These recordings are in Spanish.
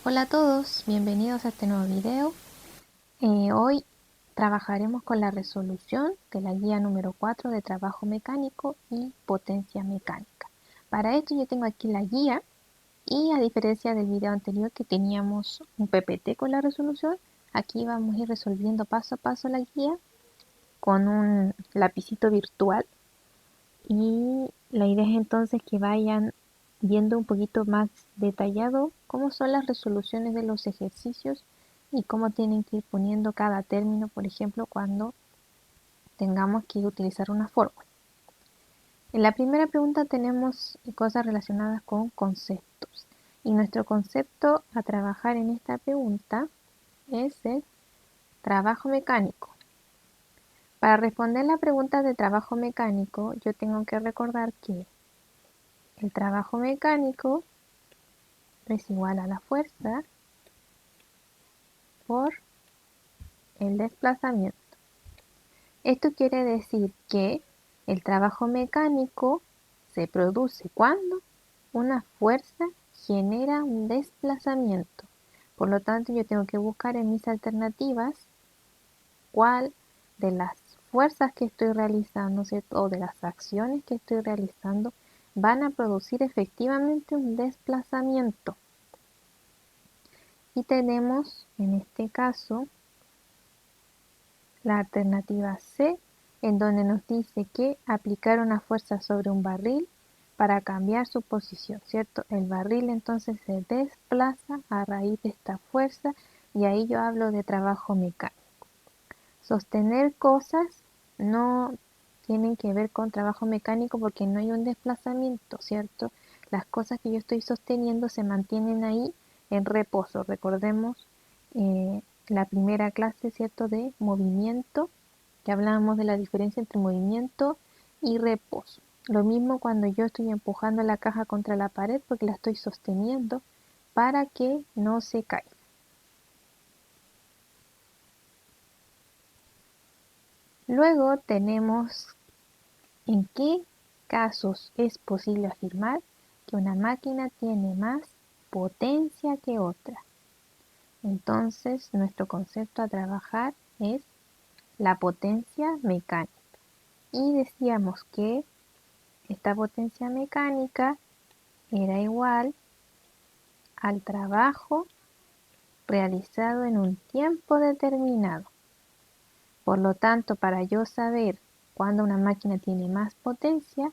Hola a todos, bienvenidos a este nuevo video. Hoy trabajaremos con la resolución de la guía número 4 de trabajo mecánico y potencia mecánica. Para esto yo tengo aquí la guía y, a diferencia del video anterior que teníamos un PPT con la resolución, aquí vamos a ir resolviendo paso a paso la guía con un lapicito virtual, y la idea es entonces que vayan viendo un poquito más detallado cómo son las resoluciones de los ejercicios y cómo tienen que ir poniendo cada término, por ejemplo, cuando tengamos que utilizar una fórmula. En la primera pregunta tenemos cosas relacionadas con conceptos, y nuestro concepto a trabajar en esta pregunta es el trabajo mecánico. Para responder la pregunta de trabajo mecánico, yo tengo que recordar que el trabajo mecánico es igual a la fuerza por el desplazamiento. Esto quiere decir que el trabajo mecánico se produce cuando una fuerza genera un desplazamiento. Por lo tanto, yo tengo que buscar en mis alternativas cuál de las fuerzas que estoy realizando, ¿cierto? O de las acciones que estoy realizando van a producir efectivamente un desplazamiento. Y tenemos en este caso la alternativa C, en donde nos dice que aplicar una fuerza sobre un barril para cambiar su posición, ¿cierto? El barril entonces se desplaza a raíz de esta fuerza, y ahí yo hablo de trabajo mecánico. Sostener cosas no tienen que ver con trabajo mecánico porque no hay un desplazamiento, ¿cierto? Las cosas que yo estoy sosteniendo se mantienen ahí en reposo. Recordemos la primera clase, ¿cierto?, de movimiento, que hablábamos de la diferencia entre movimiento y reposo. Lo mismo cuando yo estoy empujando la caja contra la pared, porque la estoy sosteniendo para que no se caiga. Luego tenemos en qué casos es posible afirmar que una máquina tiene más potencia que otra. Entonces, nuestro concepto a trabajar es la potencia mecánica. Y decíamos que esta potencia mecánica era igual al trabajo realizado en un tiempo determinado. Por lo tanto, para yo saber cuándo una máquina tiene más potencia,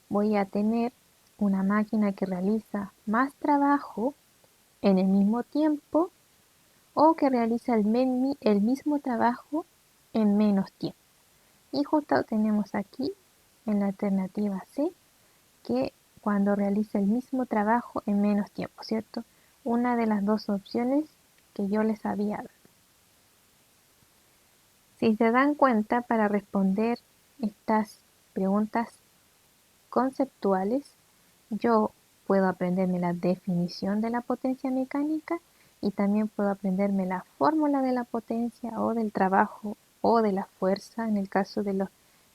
voy a tener una máquina que realiza más trabajo en el mismo tiempo, o que realiza el mismo trabajo en menos tiempo. Y justo tenemos aquí en la alternativa C que cuando realiza el mismo trabajo en menos tiempo, ¿cierto? Una de las dos opciones que yo les había dado. Si se dan cuenta, para responder estas preguntas conceptuales, yo puedo aprenderme la definición de la potencia mecánica y también puedo aprenderme la fórmula de la potencia o del trabajo o de la fuerza en el caso de los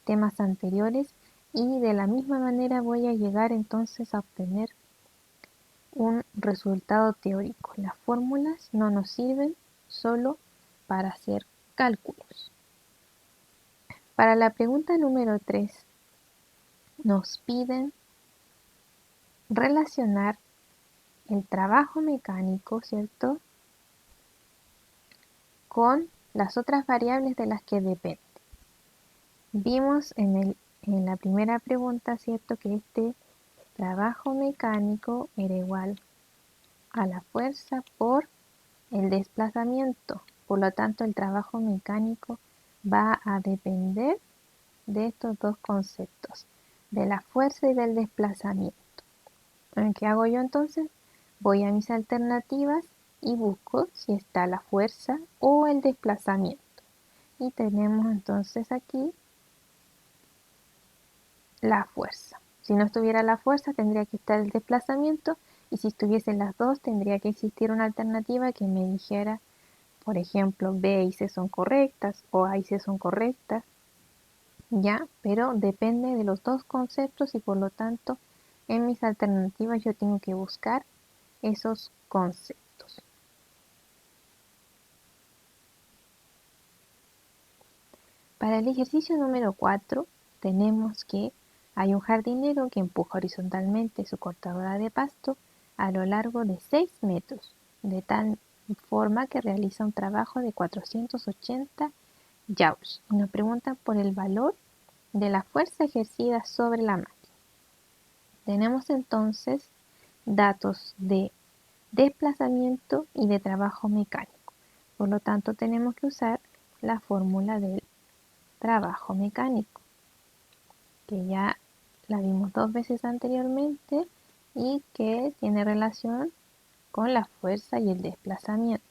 temas anteriores, y de la misma manera voy a llegar entonces a obtener un resultado teórico. Las fórmulas no nos sirven solo para hacer cálculos. Para la pregunta número 3 nos piden relacionar el trabajo mecánico, ¿cierto?, con las otras variables de las que depende. Vimos en la primera pregunta, ¿cierto?, que este trabajo mecánico era igual a la fuerza por el desplazamiento. Por lo tanto, el trabajo mecánico va a depender de estos dos conceptos, de la fuerza y del desplazamiento. ¿Qué hago yo entonces? Voy a mis alternativas y busco si está la fuerza o el desplazamiento. Y tenemos entonces aquí la fuerza. Si no estuviera la fuerza, tendría que estar el desplazamiento, y si estuviesen las dos, tendría que existir una alternativa que me dijera, por ejemplo, B y C son correctas o A y C son correctas, ya, pero depende de los dos conceptos, y por lo tanto en mis alternativas yo tengo que buscar esos conceptos. Para el ejercicio número 4 tenemos que hay un jardinero que empuja horizontalmente su cortadora de pasto a lo largo de 6 metros, de tal forma que realiza un trabajo de 480 joules. Y nos preguntan por el valor de la fuerza ejercida sobre la máquina. Tenemos entonces datos de desplazamiento y de trabajo mecánico. Por lo tanto, tenemos que usar la fórmula del trabajo mecánico, que ya la vimos 2 veces anteriormente y que tiene relación con la fuerza y el desplazamiento.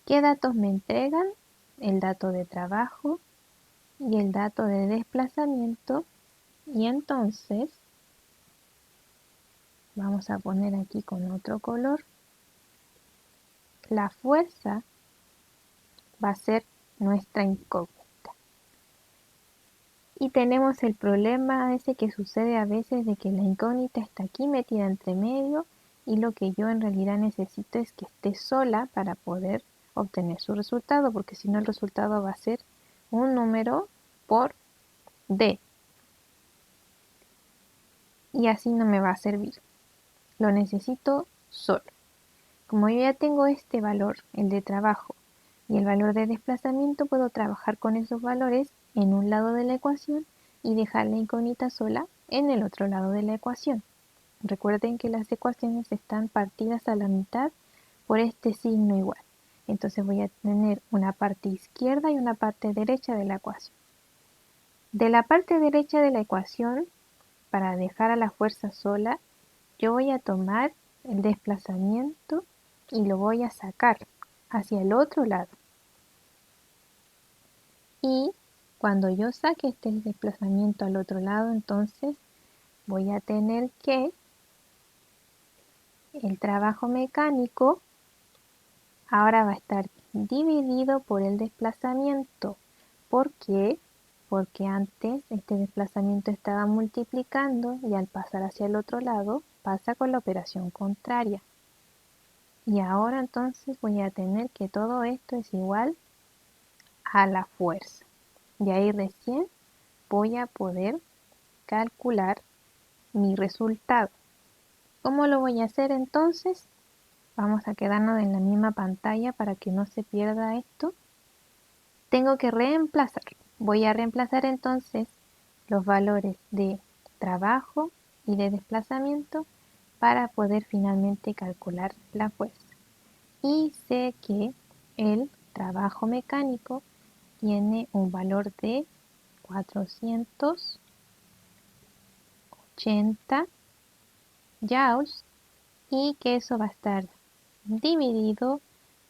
¿Qué datos me entregan? El dato de trabajo y el dato de desplazamiento, y entonces vamos a poner aquí con otro color. La fuerza va a ser nuestra incógnita. Y tenemos el problema ese que sucede a veces de que la incógnita está aquí metida entre medio y lo que yo en realidad necesito es que esté sola para poder obtener su resultado, porque si no el resultado va a ser un número por D y así no me va a servir. Lo necesito solo. Como yo ya tengo este valor, el de trabajo, y el valor de desplazamiento, puedo trabajar con esos valores en un lado de la ecuación y dejar la incógnita sola en el otro lado de la ecuación. Recuerden que las ecuaciones están partidas a la mitad por este signo igual. Entonces voy a tener una parte izquierda y una parte derecha de la ecuación. De la parte derecha de la ecuación, para dejar a la fuerza sola, yo voy a tomar el desplazamiento y lo voy a sacar hacia el otro lado. Y cuando yo saque este desplazamiento al otro lado, entonces voy a tener que el trabajo mecánico ahora va a estar dividido por el desplazamiento. ¿Por qué? Porque antes este desplazamiento estaba multiplicando y al pasar hacia el otro lado pasa con la operación contraria. Y ahora entonces voy a tener que todo esto es igual a la fuerza. Y ahí recién voy a poder calcular mi resultado. ¿Cómo lo voy a hacer entonces? Vamos a quedarnos en la misma pantalla para que no se pierda esto. Tengo que reemplazar. Voy a reemplazar entonces los valores de trabajo y de desplazamiento para poder finalmente calcular la fuerza. Y sé que el trabajo mecánico tiene un valor de 480 joules y que eso va a estar dividido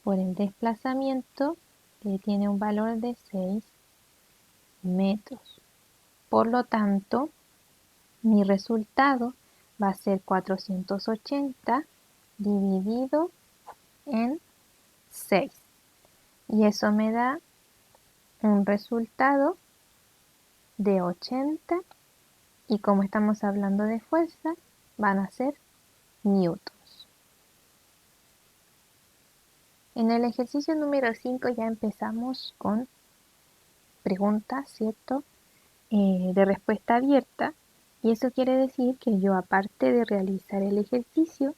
por el desplazamiento, que tiene un valor de 6 metros. Por lo tanto, mi resultado va a ser 480 dividido en 6. Y eso me da un resultado de 80 y como estamos hablando de fuerza, van a ser newtons. En el ejercicio número 5 ya empezamos con preguntas, ¿cierto? De respuesta abierta, y eso quiere decir que yo, aparte de realizar el ejercicio,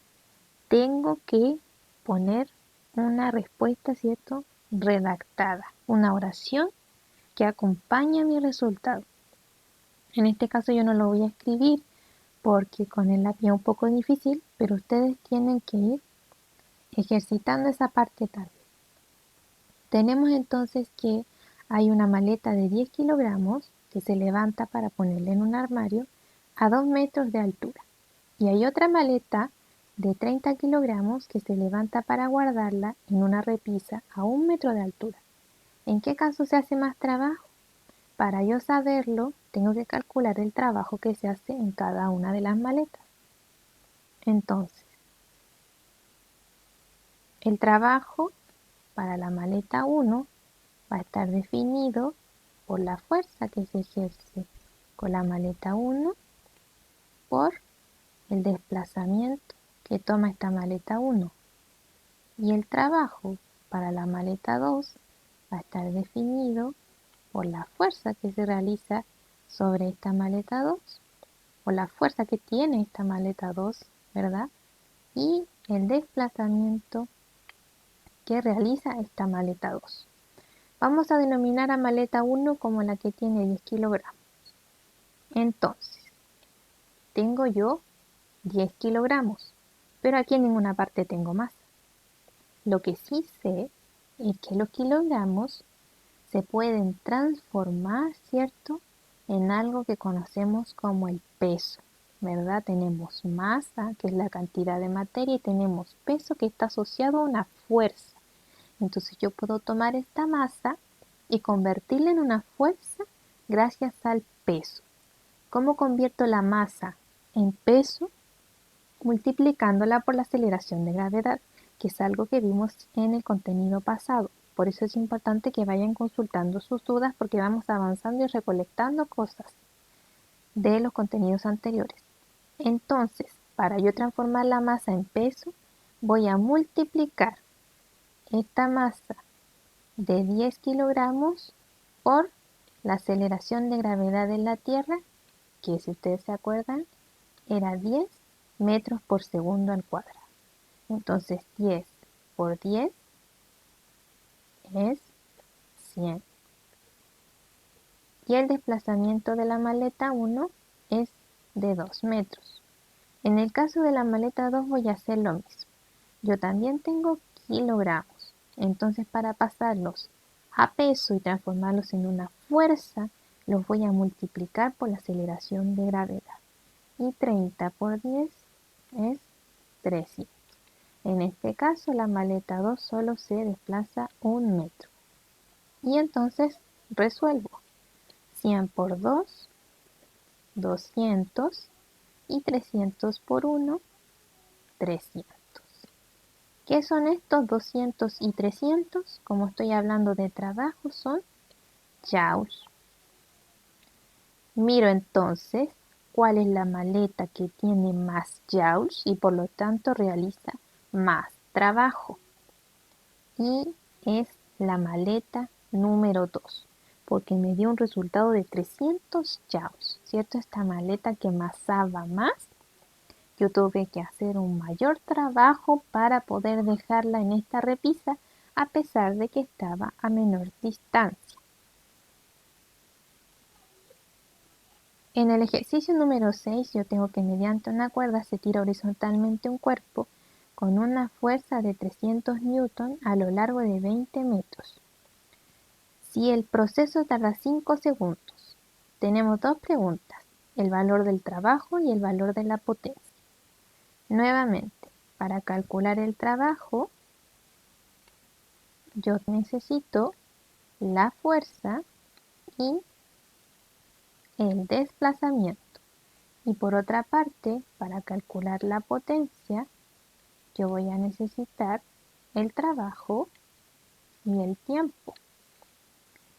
tengo que poner una respuesta, ¿cierto? Redactada, una oración que acompaña mi resultado. En este caso yo no lo voy a escribir porque con el lápiz es un poco difícil, pero ustedes tienen que ir ejercitando esa parte también. Tenemos entonces que hay una maleta de 10 kilogramos que se levanta para ponerla en un armario a 2 metros de altura. Y hay otra maleta de 30 kilogramos que se levanta para guardarla en una repisa a 1 metro de altura. ¿En qué caso se hace más trabajo? Para yo saberlo, tengo que calcular el trabajo que se hace en cada una de las maletas. Entonces, el trabajo para la maleta 1 va a estar definido por la fuerza que se ejerce con la maleta 1 por el desplazamiento que toma esta maleta 1. Y el trabajo para la maleta 2 va a estar definido por la fuerza que se realiza sobre esta maleta 2, o la fuerza que tiene esta maleta 2, ¿verdad? Y el desplazamiento que realiza esta maleta 2. Vamos a denominar a maleta 1 como la que tiene 10 kilogramos. Entonces, tengo yo 10 kilogramos, pero aquí en ninguna parte tengo masa. Lo que sí sé es que los kilogramos se pueden transformar, ¿cierto?, en algo que conocemos como el peso, ¿verdad? Tenemos masa, que es la cantidad de materia, y tenemos peso, que está asociado a una fuerza. Entonces yo puedo tomar esta masa y convertirla en una fuerza gracias al peso. ¿Cómo convierto la masa en peso? Multiplicándola por la aceleración de gravedad, que es algo que vimos en el contenido pasado. Por eso es importante que vayan consultando sus dudas, porque vamos avanzando y recolectando cosas de los contenidos anteriores. Entonces, para yo transformar la masa en peso, voy a multiplicar esta masa de 10 kilogramos por la aceleración de gravedad de la Tierra, que, si ustedes se acuerdan, era 10 metros por segundo al cuadrado. Entonces 10 por 10 es 100. Y el desplazamiento de la maleta 1 es de 2 metros. En el caso de la maleta 2 voy a hacer lo mismo. Yo también tengo kilogramos. Entonces, para pasarlos a peso y transformarlos en una fuerza, los voy a multiplicar por la aceleración de gravedad. Y 30 por 10 es 300. En este caso, la maleta 2 solo se desplaza 1 metro. Y entonces resuelvo. 100 por 2, 200. Y 300 por 1, 300. ¿Qué son estos 200 y 300? Como estoy hablando de trabajo, son joules. Miro entonces cuál es la maleta que tiene más joules y por lo tanto realiza más trabajo. Y es la maleta número 2, porque me dio un resultado de 300 joules, ¿cierto? Esta maleta que masaba más, yo tuve que hacer un mayor trabajo para poder dejarla en esta repisa, a pesar de que estaba a menor distancia. En el ejercicio número 6 yo tengo que, mediante una cuerda, se tira horizontalmente un cuerpo con una fuerza de 300 newton a lo largo de 20 metros. Si el proceso tarda 5 segundos, tenemos dos preguntas: el valor del trabajo y el valor de la potencia. Nuevamente, para calcular el trabajo, yo necesito la fuerza y el desplazamiento. Y por otra parte, para calcular la potencia, yo voy a necesitar el trabajo y el tiempo.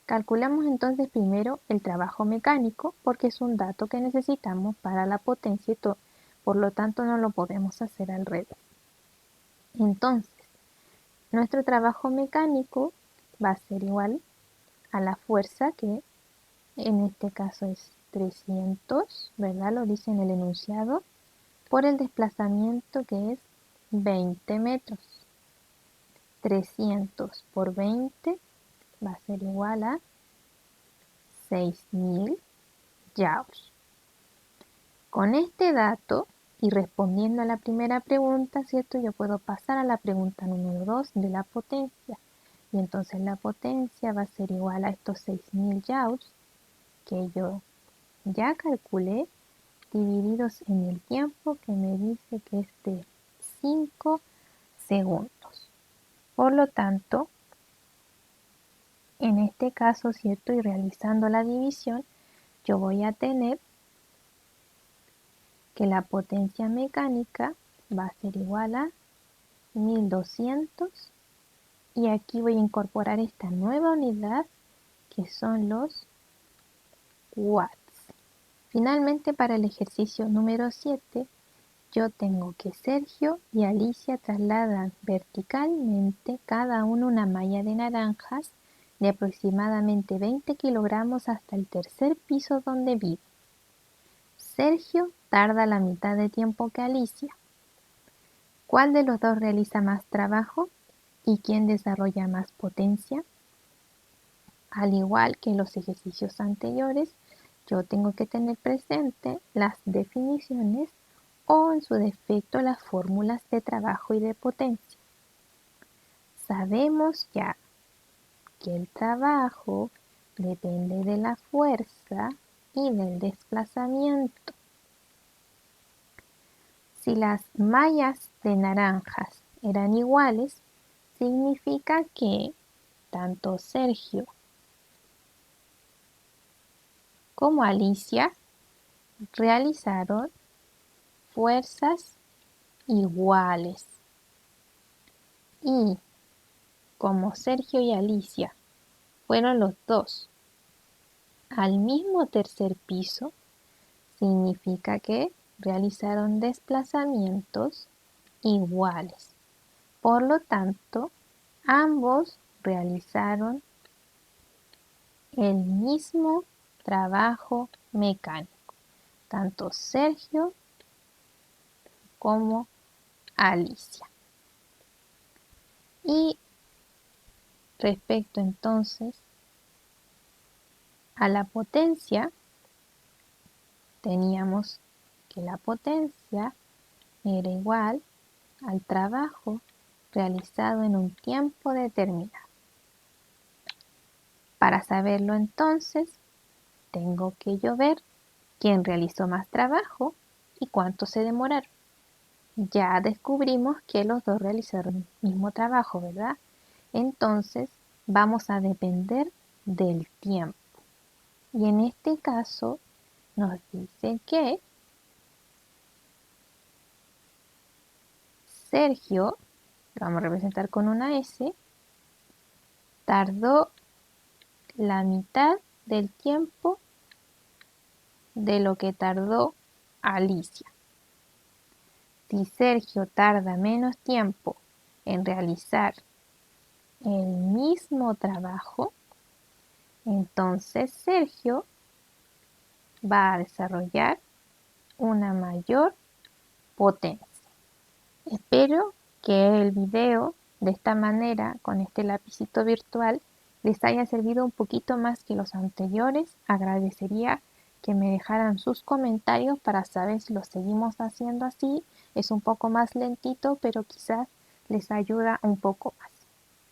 Calculamos entonces primero el trabajo mecánico, porque es un dato que necesitamos para la potencia y por lo tanto no lo podemos hacer al revés. Entonces, nuestro trabajo mecánico va a ser igual a la fuerza, que en este caso es 300, ¿verdad? Lo dice en el enunciado, por el desplazamiento, que es 20 metros. 300 por 20 va a ser igual a 6000 joules. Con este dato, y respondiendo a la primera pregunta, ¿cierto?, yo puedo pasar a la pregunta número 2 de la potencia. Y entonces la potencia va a ser igual a estos 6000 joules que yo ya calculé, divididos en el tiempo, que me dice que es de 5 segundos. Por lo tanto, en este caso, ¿cierto?, y realizando la división, yo voy a tener que la potencia mecánica va a ser igual a 1200, y aquí voy a incorporar esta nueva unidad, que son los watts. Finalmente, para el ejercicio número 7, yo tengo que Sergio y Alicia trasladan verticalmente cada uno una malla de naranjas de aproximadamente 20 kilogramos hasta el tercer piso donde vive. Sergio tarda la mitad de tiempo que Alicia. ¿Cuál de los dos realiza más trabajo y quién desarrolla más potencia? Al igual que en los ejercicios anteriores, yo tengo que tener presente las definiciones o en su defecto las fórmulas de trabajo y de potencia. Sabemos ya que el trabajo depende de la fuerza y del desplazamiento. Si las mallas de naranjas eran iguales, significa que tanto Sergio como Alicia realizaron fuerzas iguales. Y como Sergio y Alicia fueron los dos al mismo tercer piso, significa que realizaron desplazamientos iguales. Por lo tanto, ambos realizaron el mismo trabajo mecánico, tanto Sergio como Alicia. Y respecto entonces a la potencia, teníamos que la potencia era igual al trabajo realizado en un tiempo determinado. Para saberlo entonces, tengo que yo ver quién realizó más trabajo y cuánto se demoraron. Ya descubrimos que los dos realizaron el mismo trabajo, ¿verdad? Entonces vamos a depender del tiempo. Y en este caso nos dice que Sergio, lo vamos a representar con una S, tardó la mitad del tiempo de lo que tardó Alicia. Si Sergio tarda menos tiempo en realizar el mismo trabajo, entonces Sergio va a desarrollar una mayor potencia. Espero que el video de esta manera, con este lapicito virtual, les haya servido un poquito más que los anteriores. Agradecería que me dejaran sus comentarios para saber si lo seguimos haciendo así. Es un poco más lentito, pero quizás les ayuda un poco más.